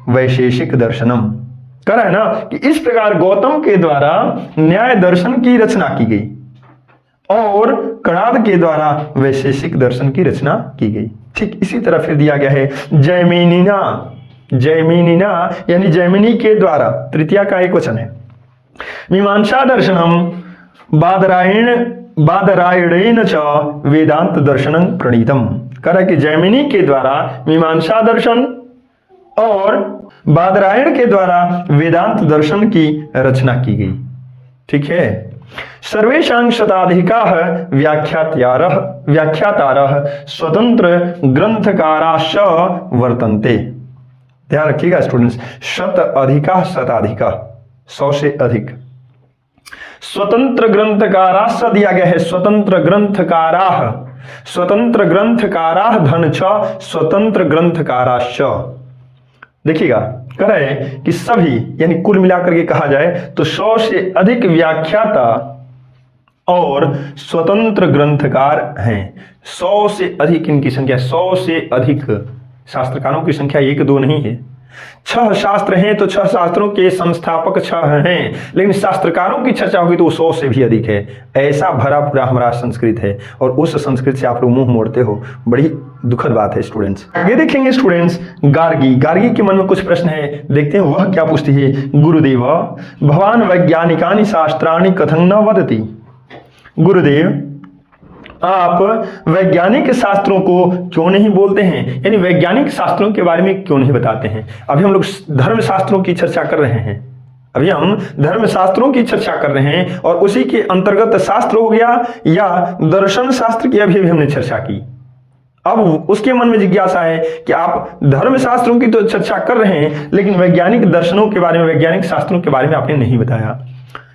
S1: वैशेषिक दर्शनम। कह रहा है ना कि इस प्रकार गौतम के द्वारा न्याय दर्शन की रचना की गई और कणाद के द्वारा वैशेषिक दर्शन की रचना की गई। ठीक इसी तरह फिर दिया गया है जैमिनिना, जैमिनिना यानी जैमिनी के द्वारा, तृतीया का एक वचन है। मीमांसा दर्शनम बादरायणेन च वेदांत दर्शनं प्रणीतम। कह रहा है कि जैमिनी के द्वारा मीमांसा दर्शन और बादरायण के द्वारा वेदांत दर्शन की रचना की गई। ठीक है। सर्वेषां शताधिकाः व्याख्यातारः स्वतंत्र ग्रंथकाराश्च वर्तन्ते। ध्यान रखिएगा स्टूडेंट्स, शताधिका 100 से अधिक। स्वतंत्र ग्रंथकाराश्च दिया गया है, स्वतंत्र ग्रंथकाराः, स्वतंत्र ग्रंथकाराः धन छ स्वतंत्र ग्रंथकाराश्च। देखिएगा, कह रहे हैं कि सभी यानी कुल मिलाकर के कहा जाए तो 100 से अधिक व्याख्याता और स्वतंत्र ग्रंथकार हैं। 100 से अधिक इनकी संख्या, 100 से अधिक शास्त्रकारों की संख्या 1-2 नहीं है। 6 शास्त्र हैं तो 6 शास्त्रों के संस्थापक 6 हैं, लेकिन शास्त्रकारों की चर्चा होगी तो 100 से भी अधिक है। ऐसा भरा पूरा हमारा संस्कृत है और उस संस्कृत से आप लोग मुंह मोड़ते हो, बड़ी दुखद बात है स्टूडेंट्स। आगे देखेंगे स्टूडेंट्स, गार्गी के मन में कुछ प्रश्न है, देखते हैं वह क्या पूछती है। गुरुदेव भवान वैज्ञानिकानि शास्त्राणि कथं न वदति। गुरुदेव आप वैज्ञानिक शास्त्रों को क्यों नहीं बोलते हैं, यानी वैज्ञानिक शास्त्रों के बारे में क्यों नहीं बताते हैं। अभी हम लोग धर्म शास्त्रों की चर्चा कर रहे हैं, अभी हम धर्म शास्त्रों की चर्चा कर रहे हैं और उसी के अंतर्गत शास्त्र हो गया या दर्शन शास्त्र की अभी हमने चर्चा की। अब उसके मन में जिज्ञासा है कि आप धर्म शास्त्रों की तो चर्चा कर रहे हैं, लेकिन वैज्ञानिक दर्शनों के बारे में, वैज्ञानिक शास्त्रों के बारे में आपने नहीं बताया।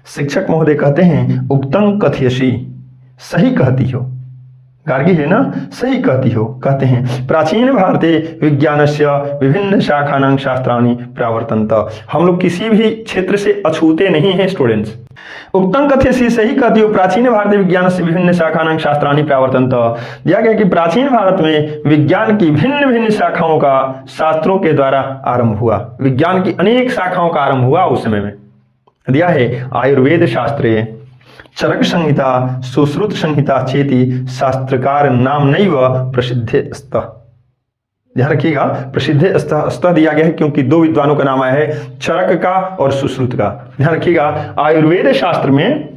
S1: शिक्षक महोदय कहते हैं उक्तं कथयसि, सही कहती हो। गार्गी है ना, सही कहती हो। कहते हैं प्राचीन भारते विज्ञानस्य विभिन्न शाखानां शास्त्राणि प्रावर्तन्त। हम लोग किसी भी क्षेत्र से अछूते नहीं हैं स्टूडेंट्स। उक्तं कथयसि, सही कहती हो। प्राचीन भारते विज्ञान से विभिन्न शाखानां शास्त्राणि प्रावर्तन्त। दिया गया कि प्राचीन भारत में विज्ञान की भिन्न भिन्न शाखाओं का शास्त्रों के द्वारा आरंभ हुआ। विज्ञान की अनेक शाखाओं का आरंभ हुआ उस समय में। दिया है आयुर्वेद शास्त्रे चरक संहिता सुश्रुत संहिता चेति शास्त्रकार नाम नैव प्रसिद्ध स्तः। ध्यान रखिएगा, प्रसिद्ध स्तः दिया गया है क्योंकि 2 विद्वानों का नाम है, चरक का और सुश्रुत का। ध्यान रखिएगा, आयुर्वेद शास्त्र में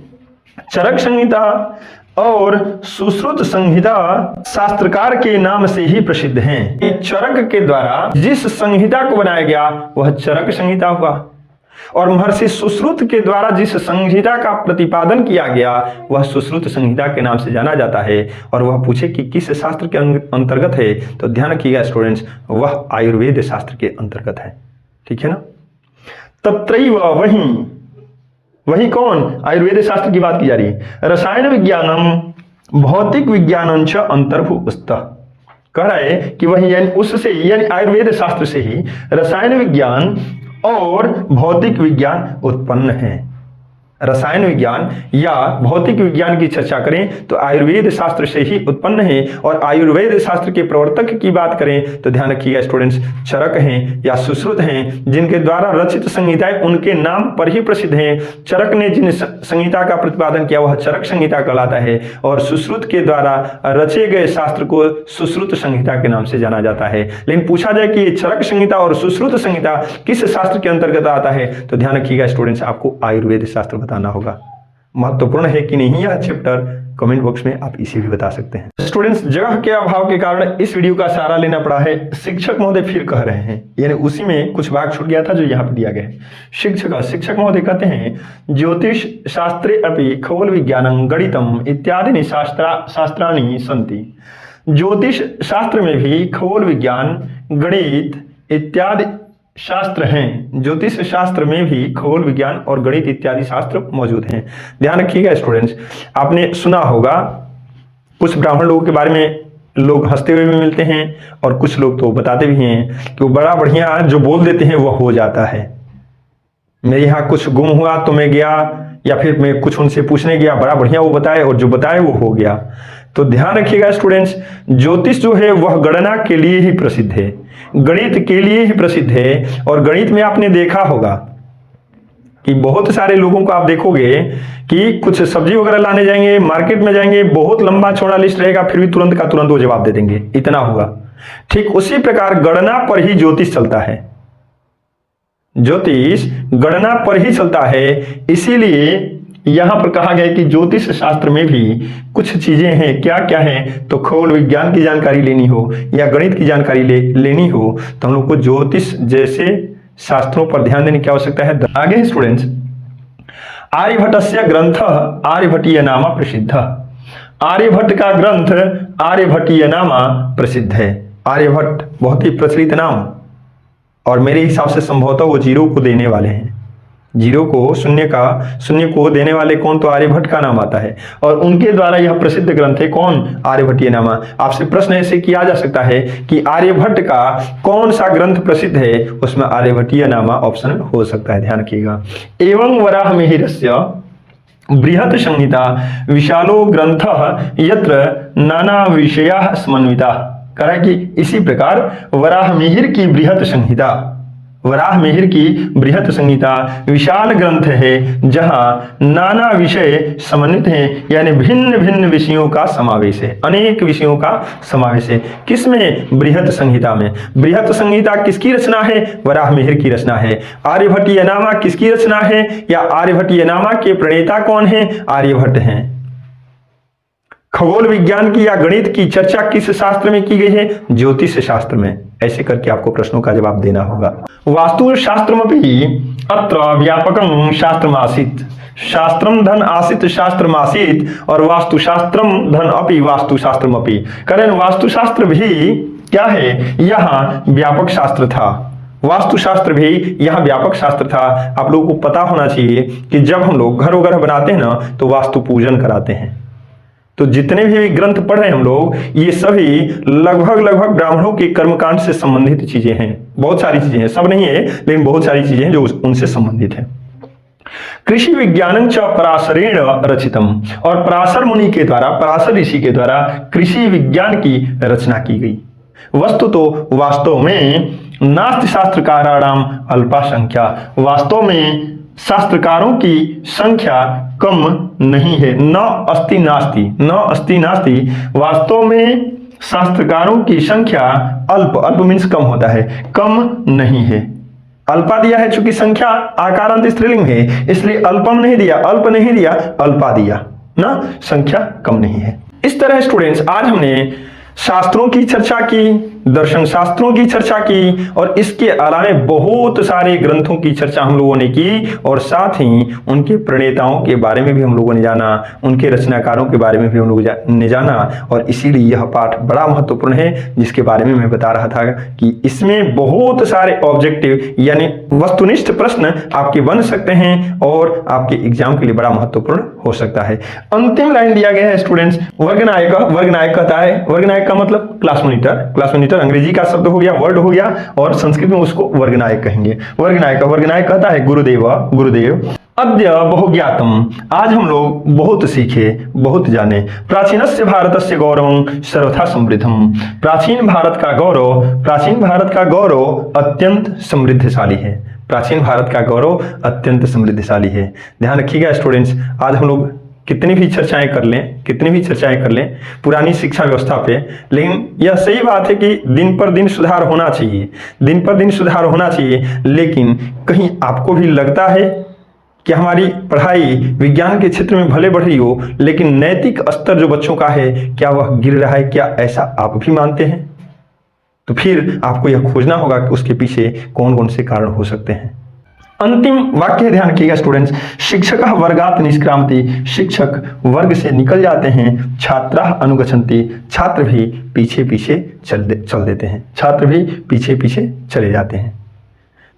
S1: चरक संहिता और सुश्रुत संहिता शास्त्रकार के नाम से ही प्रसिद्ध हैं। चरक के द्वारा जिस संहिता को बनाया गया वह चरक संहिता हुआ, और महर्षि सुश्रुत के द्वारा जिस संहिता का प्रतिपादन किया गया वह सुश्रुत संहिता के नाम से जाना जाता है। और वह पूछे कि किस शास्त्र के अंतर्गत है, तो ध्यान रखिएगा स्टूडेंट्स, वह आयुर्वेद शास्त्र के अंतर्गत है। ठीक है ना। तत्रैव वही कौन, आयुर्वेद शास्त्र की बात की जा रही है। रसायन विज्ञानम भौतिक विज्ञानं च अंतर्भूतः, कह रहा है कि वही यानी उससे यानी आयुर्वेद शास्त्र से ही रसायन विज्ञान और भौतिक विज्ञान उत्पन्न है। रसायन विज्ञान या भौतिक विज्ञान की चर्चा करें तो आयुर्वेद शास्त्र से ही उत्पन्न है। और आयुर्वेद शास्त्र के प्रवर्तक की बात करें तो ध्यान रखिएगा स्टूडेंट्स, चरक हैं या सुश्रुत हैं, जिनके द्वारा रचित संहिताएं उनके नाम पर ही प्रसिद्ध हैं। चरक ने जिन संहिता का प्रतिपादन किया वह चरक संहिता कहलाता है, और सुश्रुत के द्वारा रचे गए शास्त्र को सुश्रुत संहिता के नाम से जाना जाता है। लेकिन पूछा जाए कि चरक संहिता और सुश्रुत संहिता किस शास्त्र के अंतर्गत आता है, तो ध्यान रखिएगा स्टूडेंट्स, आपको आयुर्वेद शास्त्र बताना होगा। महत्वपूर्ण है कि नहीं यह चैप्टर, कमेंट बॉक्स में आप इसे भी बता सकते हैं। स्टूडेंट्स, जगह के अभाव के कारण इस वीडियो का सहारा लेना पड़ा है। शिक्षक महोदय फिर कह रहे हैं, यानी उसी में कुछ भाग छूट गया था जो यहाँ पर दिया गया है। शिक्षक महोदय कहते हैं, ज्योतिष शास्त्रे अपि खगोल विज्ञानं गणितम इत्यादि शास्त्राणि सन्ति। ज्योतिष शास्त्र में भी खगोल विज्ञान, गणित इत्यादि शास्त्र हैं। ज्योतिष शास्त्र में भी खगोल विज्ञान और गणित इत्यादि शास्त्र मौजूद हैं। ध्यान रखिएगा स्टूडेंट्स, आपने सुना होगा कुछ ब्राह्मण लोगों के बारे में लोग हंसते हुए भी मिलते हैं, और कुछ लोग तो बताते भी हैं कि वो बड़ा बढ़िया जो बोल देते हैं वह हो जाता है। मेरे यहाँ कुछ गुम हुआ तो मैं गया, या फिर मैं कुछ उनसे पूछने गया, बड़ा बढ़िया वो बताए, और जो बताए वो हो गया। तो ध्यान रखिएगा स्टूडेंट्स, ज्योतिष जो है वह गणना के लिए ही प्रसिद्ध है, गणित के लिए ही प्रसिद्ध है। और गणित में आपने देखा होगा कि बहुत सारे लोगों को आप देखोगे कि कुछ सब्जी वगैरह लाने जाएंगे, मार्केट में जाएंगे, बहुत लंबा चौड़ा लिस्ट रहेगा, फिर भी तुरंत का तुरंत वो जवाब दे देंगे, इतना होगा। ठीक उसी प्रकार गणना पर ही ज्योतिष चलता है, ज्योतिष गणना पर ही चलता है। इसीलिए यहां पर कहा गया कि ज्योतिष शास्त्र में भी कुछ चीजें हैं। क्या क्या है, तो खगोल विज्ञान की जानकारी लेनी हो या गणित की जानकारी लेनी हो तो हम लोग को ज्योतिष जैसे शास्त्रों पर ध्यान देने की आवश्यकता है। आगे स्टूडेंट्स, आर्यभट्टस्य ग्रंथ आर्यभट्टीय नामा प्रसिद्ध। आर्यभट्ट का ग्रंथ आर्यभट्टीय नामा प्रसिद्ध है। आर्यभट्ट बहुत ही प्रचलित नाम, और मेरे हिसाब से संभवतः वो जीरो को देने वाले हैं। जीरो को शून्य को देने वाले कौन, तो आर्यभट्ट का नाम आता है, और उनके द्वारा यह प्रसिद्ध ग्रंथ है कौन, आर्यभट्टीय नामा। आपसे प्रश्न ऐसे किया जा सकता है कि आर्यभट्ट का कौन सा ग्रंथ प्रसिद्ध है, उसमें आर्यभट्टीय नामा ऑप्शन हो सकता है। ध्यान रखिएगा। एवं वराहमिहिरस्य बृहत् संहिता विशालो ग्रंथ यत्र नाना विषयाः समन्विता। कहा कि इसी प्रकार वराहमिहिर की बृहत् संहिता, वराहमिहिर की बृहत् संहिता विशाल ग्रंथ है जहां नाना विषय समन्वित हैं, यानी भिन्न भिन्न विषयों का समावेश है, अनेक विषयों का समावेश है। किसमें, बृहत् संहिता में। बृहत् संहिता किसकी रचना है, वराहमिहिर की रचना है। आर्यभट्टीय नामा किसकी रचना है, या आर्यभट्टीय नामा के प्रणेता कौन है, आर्यभट्ट हैं। खगोल विज्ञान की या गणित की चर्चा किस शास्त्र में की गई है, ज्योतिष शास्त्र में। ऐसे करके आपको प्रश्नों का जवाब देना होगा। वास्तु शास्त्रमपि अत्र व्यापकं शास्त्रमासीत्। शास्त्रम धन आसित शास्त्रमासीत्, और वास्तु शास्त्रम धन अपि वास्तु शास्त्रमपि। कारण वास्तुशास्त्र भी क्या है, यहाँ व्यापक शास्त्र था। वास्तुशास्त्र भी यहाँ व्यापक शास्त्र था। आप लोगों को पता होना चाहिए कि जब हम लोग घर वगैरह बनाते हैं ना, तो वास्तु पूजन कराते हैं। तो जितने भी ग्रंथ पढ़ रहे हैं हम लोग, ये सभी लगभग ब्राह्मणों के कर्मकांड से संबंधित चीजें हैं। बहुत सारी चीजें हैं, सब नहीं है लेकिन बहुत सारी चीजें हैं जो उनसे संबंधित है। कृषि विज्ञानं च पराशरेण रचितम, और पराशर मुनि के द्वारा, पराशर ऋषि के द्वारा कृषि विज्ञान की रचना की गई। वस्तु तो वास्तव में नास्ति शास्त्रकाराणाम अल्पा संख्या। वास्तव में शास्त्रकारों की संख्या कम नहीं है। न अस्ति नास्ति। वास्तव में शास्त्रकारों की संख्या अल्प मीन्स कम होता है, कम नहीं है। अल्पा दिया है, चूंकि संख्या आकारांत स्त्रीलिंग है इसलिए अल्पम नहीं दिया, अल्प नहीं दिया, अल्पा दिया। ना संख्या कम नहीं है। इस तरह स्टूडेंट्स आज हमने शास्त्रों की चर्चा की, दर्शन शास्त्रों की चर्चा की और इसके अलावा बहुत सारे ग्रंथों की चर्चा हम लोगों ने की और साथ ही उनके प्रणेताओं के बारे में भी हम लोगों ने जाना, उनके रचनाकारों के बारे में भी हम लोगों ने जाना। और इसीलिए यह पाठ बड़ा महत्वपूर्ण है, जिसके बारे में मैं बता रहा था कि इसमें बहुत सारे ऑब्जेक्टिव यानी वस्तुनिष्ठ प्रश्न आपके बन सकते हैं और आपके एग्जाम के लिए बड़ा महत्वपूर्ण हो सकता है। अंतिम लाइन दिया गया है स्टूडेंट्स, वर्गनायक। वर्गनायक कहता है, वर्गनायक का मतलब क्लास मॉनिटर। क्लास मॉनिटर अंग्रेजी का शब्द हो गया, वर्ड हो गया, और संस्कृत में उसको वर्गनायक कहेंगे। वर्गनायक कहता है गुरुदेव अद्य बहुज्ञातम, आज हम लोग बहुत सीखे, बहुत जाने। प्राचीनस्य भारतस्य गौरवं सर्वथा समृद्धम, प्राचीन भारत का गौरव अत्यंत समृद्धशाली है। प्राचीन भारत का गौरव अत्यंत समृद्धशाली है। ध्यान रखिएगा स्टूडेंट्स, आज हम लोग कितनी भी चर्चाएं कर लें पुरानी शिक्षा व्यवस्था पे, लेकिन यह सही बात है कि दिन पर दिन सुधार होना चाहिए, लेकिन कहीं आपको भी लगता है कि हमारी पढ़ाई विज्ञान के क्षेत्र में भले बढ़ रही हो, लेकिन नैतिक स्तर जो बच्चों का है क्या वह गिर रहा है? क्या ऐसा आप भी मानते हैं? तो फिर आपको यह खोजना होगा कि उसके पीछे कौन कौन से कारण हो सकते हैं। अंतिम वाक्य ध्यान रखिएगा स्टूडेंट्स, शिक्षक वर्गात निष्क्रामति, शिक्षक वर्ग से निकल जाते हैं, छात्रा अनुगच्छन्ति, छात्र भी पीछे पीछे चल देते हैं, छात्र भी पीछे पीछे चले जाते हैं।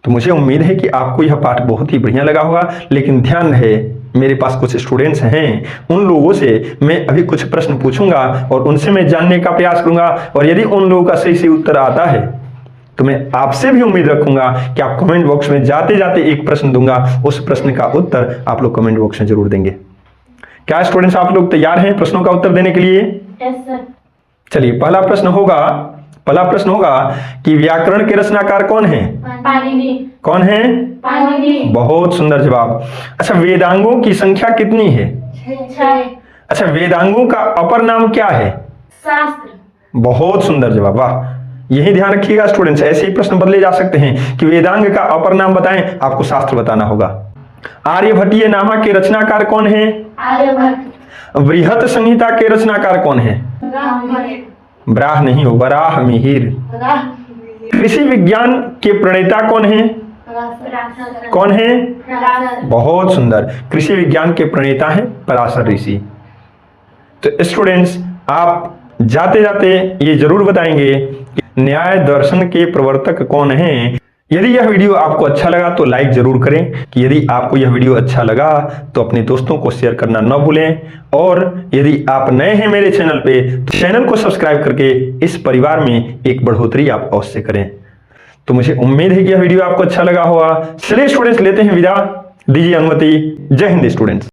S1: तो मुझे उम्मीद है कि आपको यह पाठ बहुत ही बढ़िया लगा होगा, लेकिन ध्यान रहे मेरे पास कुछ स्टूडेंट्स हैं, उन लोगों से मैं अभी कुछ प्रश्न पूछूंगा और उनसे मैं जानने का प्रयास करूंगा, और यदि उन लोगों का सही उत्तर आता है तो मैं आपसे भी उम्मीद रखूंगा कि आप कमेंट बॉक्स में जाते जाते एक प्रश्न दूंगा, उस प्रश्न का उत्तर आप लोग कमेंट बॉक्स में जरूर देंगे। क्या स्टूडेंट्स आप लोग तैयार हैं प्रश्नों का उत्तर देने के लिए?
S2: Yes sir.
S1: चलिए पहला प्रश्न होगा कि व्याकरण के रचनाकार कौन है?
S2: पाणिनि।
S1: कौन है?
S2: पाणिनि।
S1: बहुत सुंदर जवाब। अच्छा, वेदांगों की संख्या कितनी है?
S2: 6।
S1: अच्छा, वेदांगों का अपर नाम क्या है?
S2: शास्त्र।
S1: बहुत सुंदर जवाब, वाह। यही ध्यान रखिएगा स्टूडेंट्स, ऐसे ही प्रश्न बदले जा सकते हैं कि वेदांग का अपर नाम बताएं, आपको शास्त्र बताना होगा। आर्यभट्टीय नामा के रचनाकार कौन है?
S2: आर्यभट्ट।
S1: बृहत संहिता के रचनाकार कौन है? ब्राह नहीं हो, वराह मिहिर। कृषि विज्ञान के प्रणेता कौन है? कौन है? बहुत सुंदर, कृषि विज्ञान के प्रणेता हैं पराशर ऋषि। तो स्टूडेंट्स आप जाते जाते ये जरूर बताएंगे कि न्याय दर्शन के प्रवर्तक कौन हैं। यदि यह वीडियो आपको अच्छा लगा तो लाइक जरूर करें, कि यदि आपको यह वीडियो अच्छा लगा तो अपने दोस्तों को शेयर करना न भूलें, और यदि आप नए हैं मेरे चैनल पे तो चैनल को सब्सक्राइब करके इस परिवार में एक बढ़ोतरी आप अवश्य करें। तो मुझे उम्मीद है कि यह वीडियो आपको अच्छा लगा होगा। चलिए स्टूडेंट्स लेते हैं विदा, दीजिए अनुमति। जय हिंद स्टूडेंट्स।